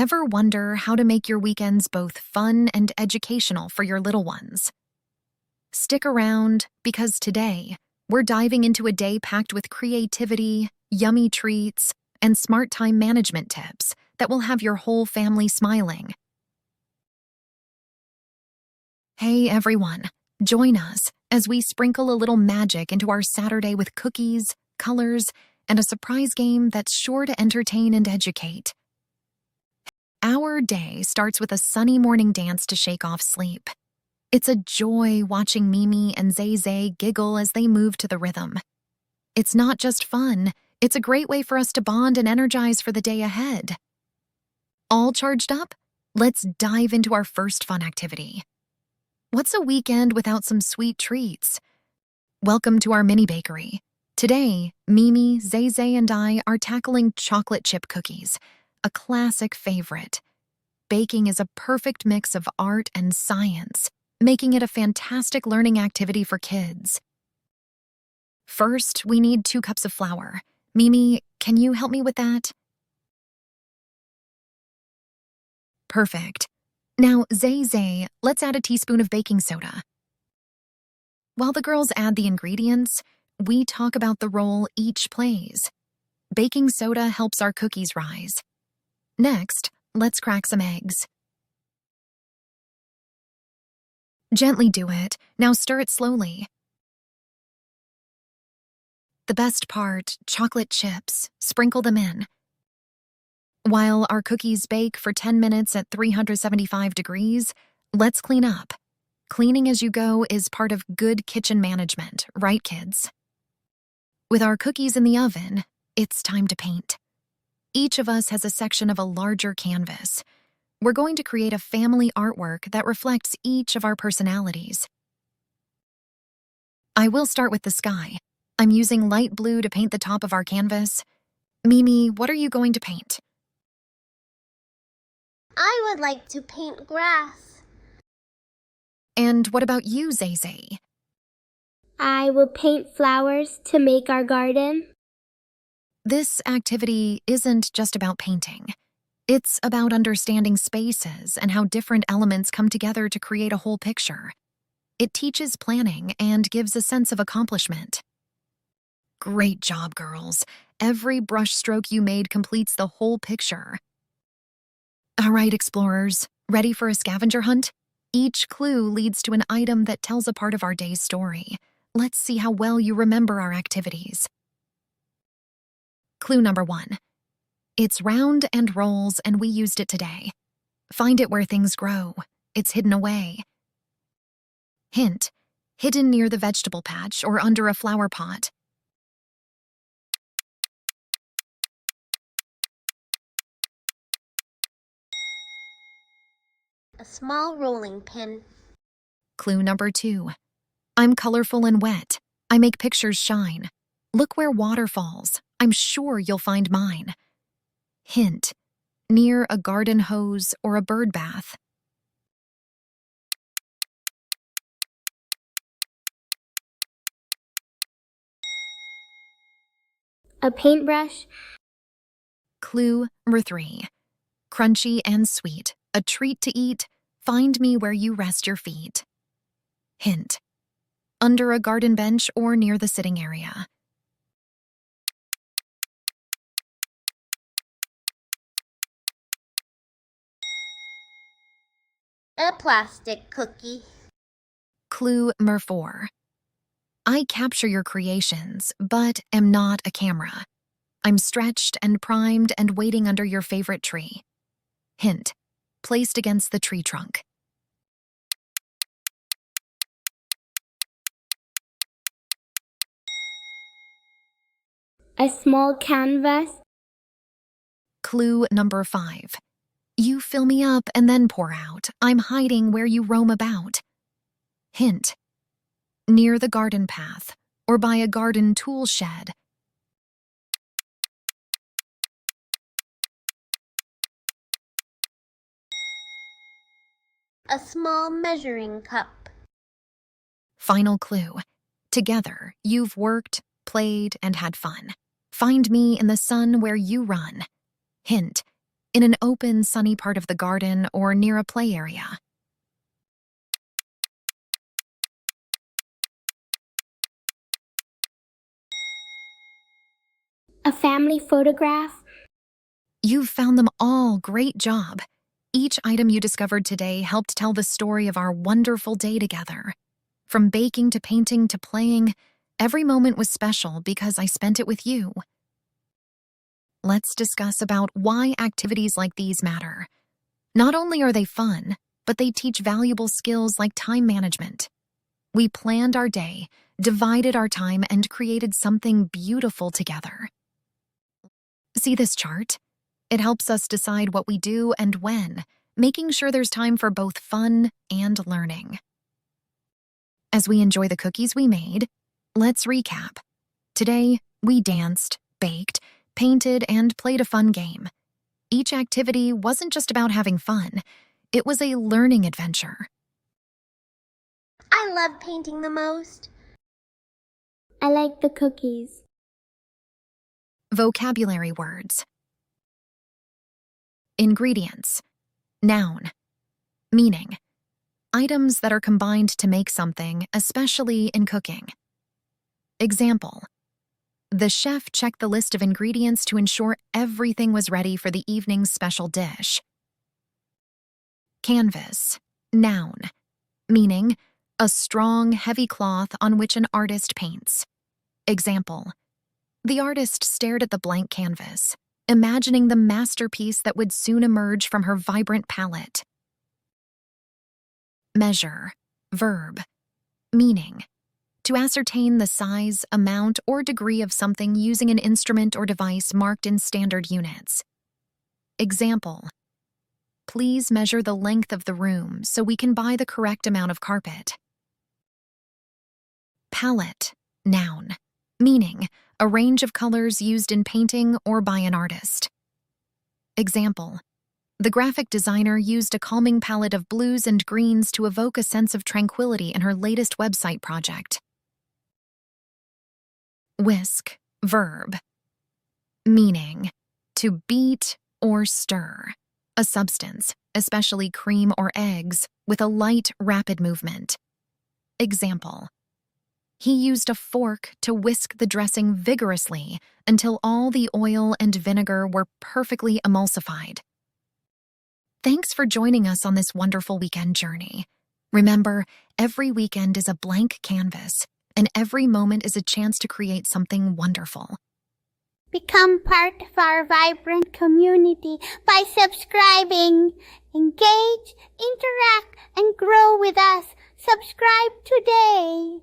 Ever wonder how to make your weekends both fun and educational for your little ones? Stick around, because today, we're diving into a day packed with creativity, yummy treats, and smart time management tips that will have your whole family smiling. Hey everyone, join us as we sprinkle a little magic into our Saturday with cookies, colors, and a surprise game that's sure to entertain and educate. Our day starts with a sunny morning dance to shake off sleep. It's a joy watching Mimi and Zae Zae giggle as they move to the rhythm. It's not just fun, it's a great way for us to bond and energize for the day ahead. All charged up? Let's dive into our first fun activity. What's a weekend without some sweet treats? Welcome to our mini bakery. Today, Mimi, Zae Zae, and I are tackling chocolate chip cookies, a classic favorite. Baking is a perfect mix of art and science, making it a fantastic learning activity for kids. First, we need 2 cups of flour. Mimi, can you help me with that? Perfect. Now, Zae Zae, let's add a teaspoon of baking soda. While the girls add the ingredients, we talk about the role each plays. Baking soda helps our cookies rise. Next, let's crack some eggs. Gently do it. Now stir it slowly. The best part, chocolate chips. Sprinkle them in. While our cookies bake for 10 minutes at 375 degrees, let's clean up. Cleaning as you go is part of good kitchen management, right, kids? With our cookies in the oven, it's time to paint. Each of us has a section of a larger canvas. We're going to create a family artwork that reflects each of our personalities. I will start with the sky. I'm using light blue to paint the top of our canvas. Mimi, what are you going to paint? I would like to paint grass. And what about you, Zae Zae? I will paint flowers to make our garden. This activity isn't just about painting. It's about understanding spaces and how different elements come together to create a whole picture. It teaches planning and gives a sense of accomplishment. Great job, girls. Every brush stroke you made completes the whole picture. All right, explorers, ready for a scavenger hunt? Each clue leads to an item that tells a part of our day's story. Let's see how well you remember our activities. Clue number 1. It's round and rolls, and we used it today. Find it where things grow. It's hidden away. Hint: hidden near the vegetable patch or under a flower pot. A small rolling pin. Clue number 2. I'm colorful and wet. I make pictures shine. Look where water falls. I'm sure you'll find mine. Hint: near a garden hose or a bird bath. A paintbrush. Clue number 3. Crunchy and sweet, a treat to eat. Find me where you rest your feet. Hint: under a garden bench or near the sitting area. A plastic cookie. Clue number 4. I capture your creations, but am not a camera. I'm stretched and primed and waiting under your favorite tree. Hint: placed against the tree trunk. A small canvas. Clue number 5. You fill me up and then pour out. I'm hiding where you roam about. Hint: near the garden path or by a garden tool shed. A small measuring cup. Final clue. Together, you've worked, played, and had fun. Find me in the sun where you run. Hint: in an open, sunny part of the garden or near a play area. A family photograph. You've found them all. Great job. Each item you discovered today helped tell the story of our wonderful day together. From baking to painting to playing, every moment was special because I spent it with you. Let's discuss about why activities like these matter. Not only are they fun, but they teach valuable skills like time management. We planned our day, divided our time, and created something beautiful together. See this chart? It helps us decide what we do and when, making sure there's time for both fun and learning. As we enjoy the cookies we made, let's recap. Today, we danced, baked, painted, and played a fun game. Each activity wasn't just about having fun, it was a learning adventure. I love painting the most. I like the cookies. Vocabulary words. Ingredients. Noun. Meaning. Items that are combined to make something, especially in cooking. Example. The chef checked the list of ingredients to ensure everything was ready for the evening's special dish. Canvas. Noun. Meaning, a strong, heavy cloth on which an artist paints. Example. The artist stared at the blank canvas, imagining the masterpiece that would soon emerge from her vibrant palette. Measure. Verb. Meaning. To ascertain the size, amount, or degree of something using an instrument or device marked in standard units. Example. Please measure the length of the room so we can buy the correct amount of carpet. Palette. Noun. Meaning, a range of colors used in painting or by an artist. Example. The graphic designer used a calming palette of blues and greens to evoke a sense of tranquility in her latest website project. Whisk. Verb. Meaning, to beat or stir. A substance, especially cream or eggs, with a light, rapid movement. Example. He used a fork to whisk the dressing vigorously until all the oil and vinegar were perfectly emulsified. Thanks for joining us on this wonderful weekend journey. Remember, every weekend is a blank canvas, and every moment is a chance to create something wonderful. Become part of our vibrant community by subscribing. Engage, interact, and grow with us. Subscribe today.